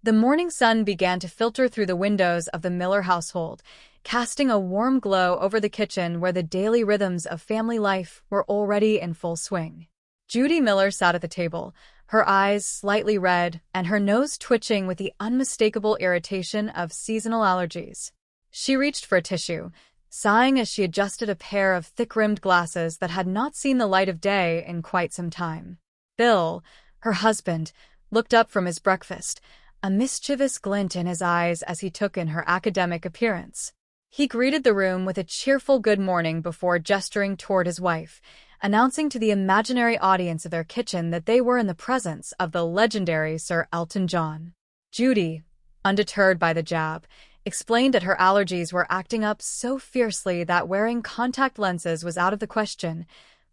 The morning sun began to filter through the windows of the Miller household, casting a warm glow over the kitchen where the daily rhythms of family life were already in full swing. Judy Miller sat at the table, her eyes slightly red and her nose twitching with the unmistakable irritation of seasonal allergies. She reached for a tissue, sighing as she adjusted a pair of thick-rimmed glasses that had not seen the light of day in quite some time. Bill, her husband, looked up from his breakfast, a mischievous glint in his eyes as he took in her academic appearance. He greeted the room with a cheerful good morning before gesturing toward his wife, announcing to the imaginary audience of their kitchen that they were in the presence of the legendary Sir Elton John. Judy, undeterred by the jab, explained that her allergies were acting up so fiercely that wearing contact lenses was out of the question,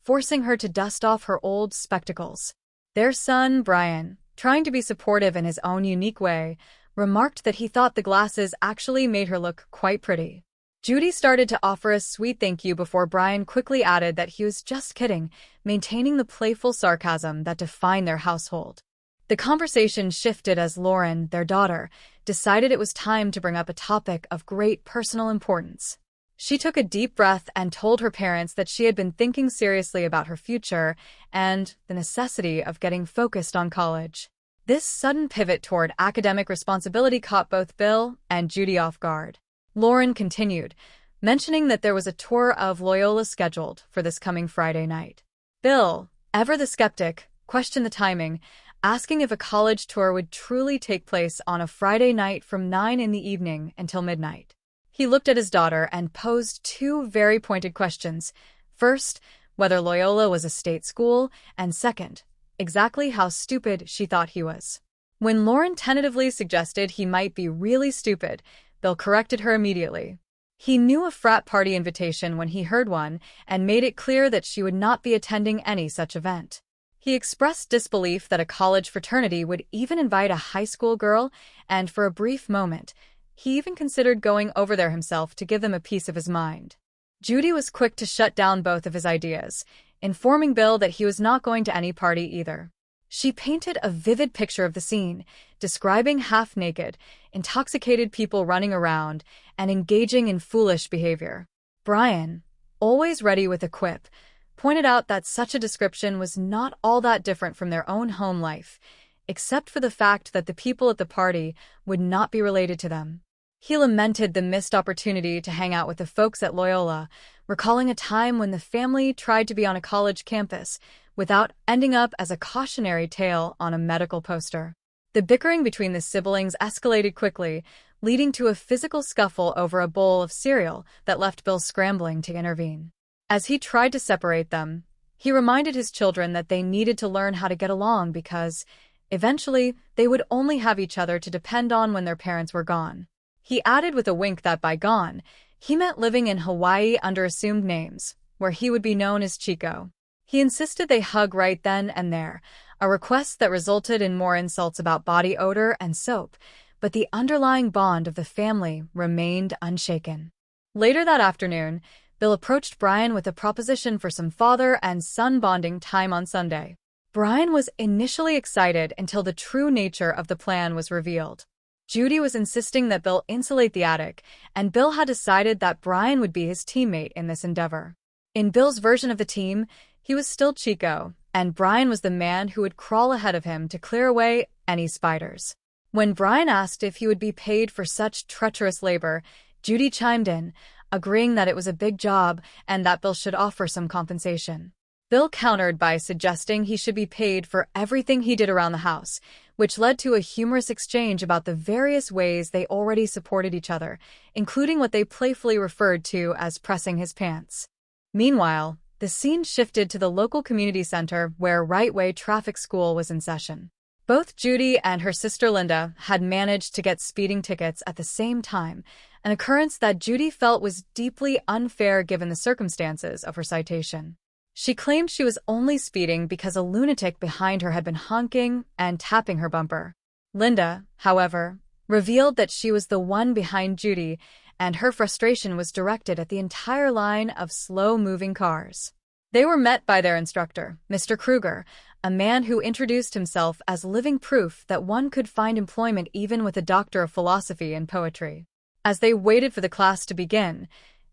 forcing her to dust off her old spectacles. Their son, Brian, trying to be supportive in his own unique way, remarked that he thought the glasses actually made her look quite pretty. Judy started to offer a sweet thank you before Brian quickly added that he was just kidding, maintaining the playful sarcasm that defined their household. The conversation shifted as Lauren, their daughter, decided it was time to bring up a topic of great personal importance. She took a deep breath and told her parents that she had been thinking seriously about her future and the necessity of getting focused on college. This sudden pivot toward academic responsibility caught both Bill and Judy off guard. Lauren continued, mentioning that there was a tour of Loyola scheduled for this coming Friday night. Bill, ever the skeptic, questioned the timing, asking if a college tour would truly take place on a Friday night from 9 in the evening until midnight. He looked at his daughter and posed two very pointed questions. First, whether Loyola was a state school, and second, exactly how stupid she thought he was. When Lauren tentatively suggested he might be really stupid, Bill corrected her immediately. He knew a frat party invitation when he heard one and made it clear that she would not be attending any such event. He expressed disbelief that a college fraternity would even invite a high school girl, and for a brief moment, he even considered going over there himself to give them a piece of his mind. Judy was quick to shut down both of his ideas, informing Bill that he was not going to any party either. She painted a vivid picture of the scene, describing half-naked, intoxicated people running around and engaging in foolish behavior. Brian, always ready with a quip, pointed out that such a description was not all that different from their own home life, except for the fact that the people at the party would not be related to them. He lamented the missed opportunity to hang out with the folks at Loyola, recalling a time when the family tried to be on a college campus without ending up as a cautionary tale on a medical poster. The bickering between the siblings escalated quickly, leading to a physical scuffle over a bowl of cereal that left Bill scrambling to intervene. As he tried to separate them, he reminded his children that they needed to learn how to get along because, eventually, they would only have each other to depend on when their parents were gone. He added with a wink that by gone, he meant living in Hawaii under assumed names, where he would be known as Chico. He insisted they hug right then and there, a request that resulted in more insults about body odor and soap, but the underlying bond of the family remained unshaken. Later that afternoon, Bill approached Brian with a proposition for some father and son bonding time on Sunday. Brian was initially excited until the true nature of the plan was revealed. Judy was insisting that Bill insulate the attic, and Bill had decided that Brian would be his teammate in this endeavor. In Bill's version of the team, he was still Chico, and Brian was the man who would crawl ahead of him to clear away any spiders. When Brian asked if he would be paid for such treacherous labor, Judy chimed in, agreeing that it was a big job and that Bill should offer some compensation. Bill countered by suggesting he should be paid for everything he did around the house, which led to a humorous exchange about the various ways they already supported each other, including what they playfully referred to as pressing his pants. Meanwhile, the scene shifted to the local community center where Right Way Traffic School was in session. Both Judy and her sister Linda had managed to get speeding tickets at the same time, an occurrence that Judy felt was deeply unfair given the circumstances of her citation. She claimed she was only speeding because a lunatic behind her had been honking and tapping her bumper. Linda, however, revealed that she was the one behind Judy, and her frustration was directed at the entire line of slow-moving cars. They were met by their instructor, Mr. Kruger, a man who introduced himself as living proof that one could find employment even with a doctor of philosophy and poetry. As they waited for the class to begin,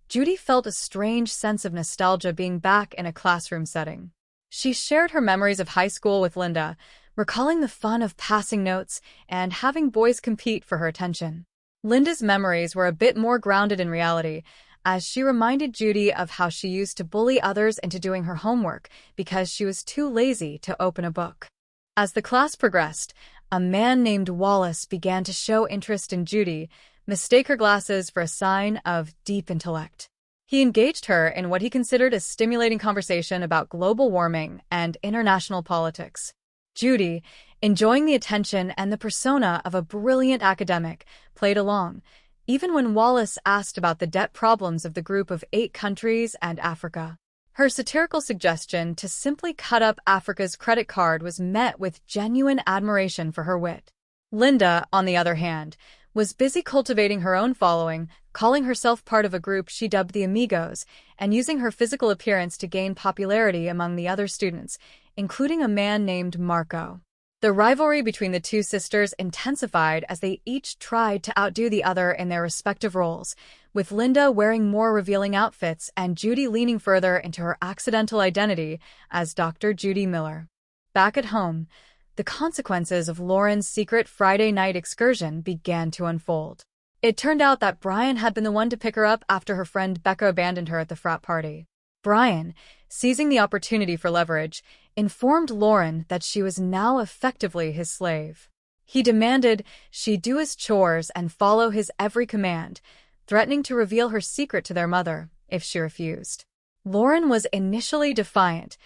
Judy felt a strange sense of nostalgia being back in a classroom setting. She shared her memories of high school with Linda, recalling the fun of passing notes and having boys compete for her attention. Linda's memories were a bit more grounded in reality, as she reminded Judy of how she used to bully others into doing her homework because she was too lazy to open a book. As the class progressed, a man named Wallace began to show interest in Judy, mistake her glasses for a sign of deep intellect. He engaged her in what he considered a stimulating conversation about global warming and international politics. Judy, enjoying the attention and the persona of a brilliant academic, played along, even when Wallace asked about the debt problems of the group of 8 countries and Africa. Her satirical suggestion to simply cut up Africa's credit card was met with genuine admiration for her wit. Linda, on the other hand, was busy cultivating her own following, calling herself part of a group she dubbed the Amigos, and using her physical appearance to gain popularity among the other students, including a man named Marco. The rivalry between the two sisters intensified as they each tried to outdo the other in their respective roles, with Linda wearing more revealing outfits and Judy leaning further into her accidental identity as Dr. Judy Miller. Back at home, the consequences of Lauren's secret Friday night excursion began to unfold. It turned out that Brian had been the one to pick her up after her friend Becca abandoned her at the frat party. Brian, seizing the opportunity for leverage, informed Lauren that she was now effectively his slave. He demanded she do his chores and follow his every command, threatening to reveal her secret to their mother if she refused. Lauren was initially defiant,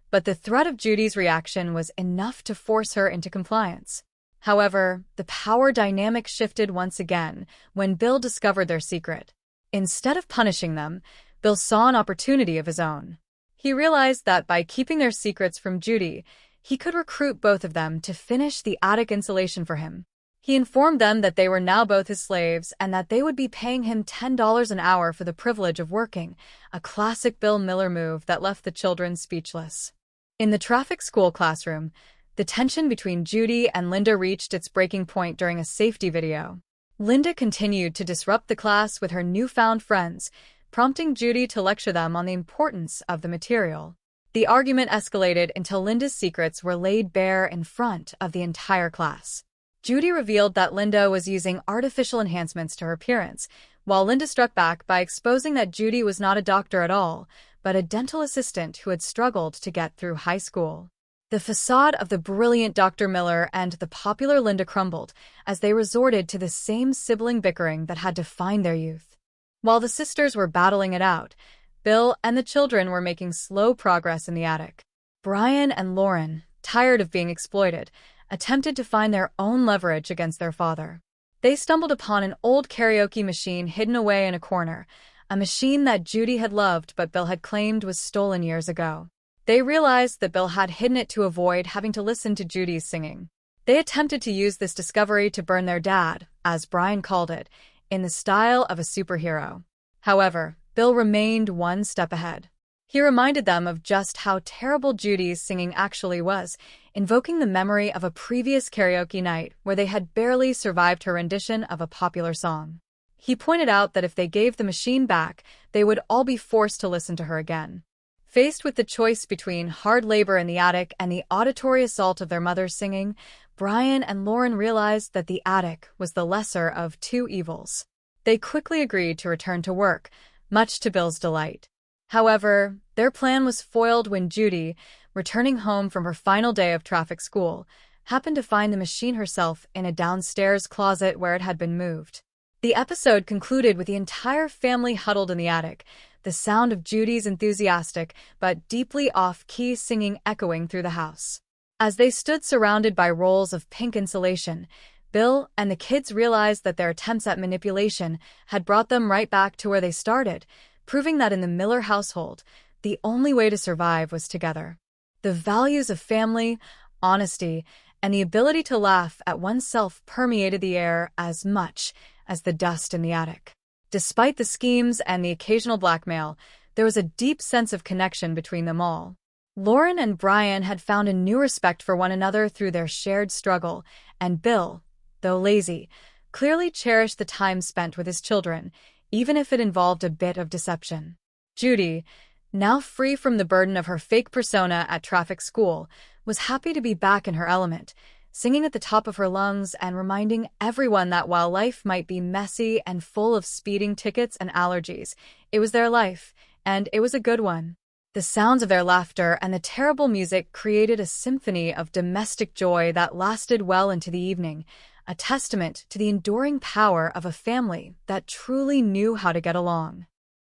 but the threat of Judy's reaction was enough to force her into compliance. However, the power dynamic shifted once again when Bill discovered their secret. Instead of punishing them, Bill saw an opportunity of his own. He realized that by keeping their secrets from Judy, he could recruit both of them to finish the attic insulation for him. He informed them that they were now both his slaves and that they would be paying him $10 an hour for the privilege of working, a classic Bill Miller move that left the children speechless. In the traffic school classroom, the tension between Judy and Linda reached its breaking point during a safety video. Linda continued to disrupt the class with her newfound friends, prompting Judy to lecture them on the importance of the material. The argument escalated until Linda's secrets were laid bare in front of the entire class. Judy revealed that Linda was using artificial enhancements to her appearance, while Linda struck back by exposing that Judy was not a doctor at all, but a dental assistant who had struggled to get through high school. The facade of the brilliant Dr. Miller and the popular Linda crumbled as they resorted to the same sibling bickering that had defined their youth. While the sisters were battling it out, Bill and the children were making slow progress in the attic. Brian and Lauren, tired of being exploited, attempted to find their own leverage against their father. They stumbled upon an old karaoke machine hidden away in a corner, a machine that Judy had loved but Bill had claimed was stolen years ago. They realized that Bill had hidden it to avoid having to listen to Judy's singing. They attempted to use this discovery to burn their dad, as Brian called it, in the style of a superhero. However, Bill remained one step ahead. He reminded them of just how terrible Judy's singing actually was, invoking the memory of a previous karaoke night where they had barely survived her rendition of a popular song. He pointed out that if they gave the machine back, they would all be forced to listen to her again. Faced with the choice between hard labor in the attic and the auditory assault of their mother's singing, Brian and Lauren realized that the attic was the lesser of two evils. They quickly agreed to return to work, much to Bill's delight. However, their plan was foiled when Judy, returning home from her final day of traffic school, happened to find the machine herself in a downstairs closet where it had been moved. The episode concluded with the entire family huddled in the attic, the sound of Judy's enthusiastic but deeply off-key singing echoing through the house. As they stood surrounded by rolls of pink insulation, Bill and the kids realized that their attempts at manipulation had brought them right back to where they started, proving that in the Miller household, the only way to survive was together. The values of family, honesty, and the ability to laugh at oneself permeated the air as much as the dust in the attic. Despite the schemes and the occasional blackmail, there was a deep sense of connection between them all. Lauren and Brian had found a new respect for one another through their shared struggle, and Bill, though lazy, clearly cherished the time spent with his children, even if it involved a bit of deception. Judy, now free from the burden of her fake persona at traffic school, was happy to be back in her element, singing at the top of her lungs and reminding everyone that while life might be messy and full of speeding tickets and allergies, it was their life, and it was a good one. The sounds of their laughter and the terrible music created a symphony of domestic joy that lasted well into the evening, a testament to the enduring power of a family that truly knew how to get along.